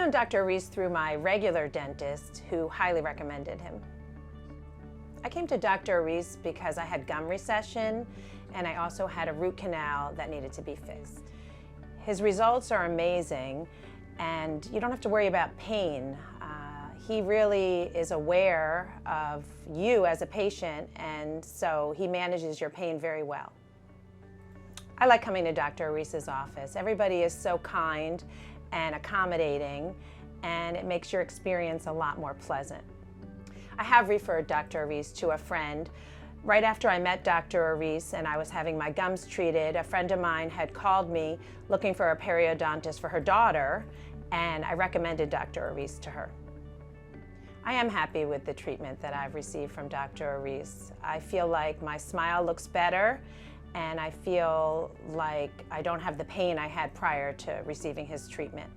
found Dr. Ariz through my regular dentist, who highly recommended him. I came to Dr. Ariz because I had gum recession and I also had a root canal that needed to be fixed. His results are amazing and you don't have to worry about pain. He really is aware of you as a patient, and so he manages your pain very well. I like coming to Dr. Ariz's office. Everybody is so kind and accommodating, and it makes your experience a lot more pleasant. I have referred Dr. Ariz to a friend. Right after I met Dr. Ariz and I was having my gums treated, a friend of mine had called me looking for a periodontist for her daughter, and I recommended Dr. Ariz to her. I am happy with the treatment that I've received from Dr. Ariz. I feel like my smile looks better, and I feel like I don't have the pain I had prior to receiving his treatment.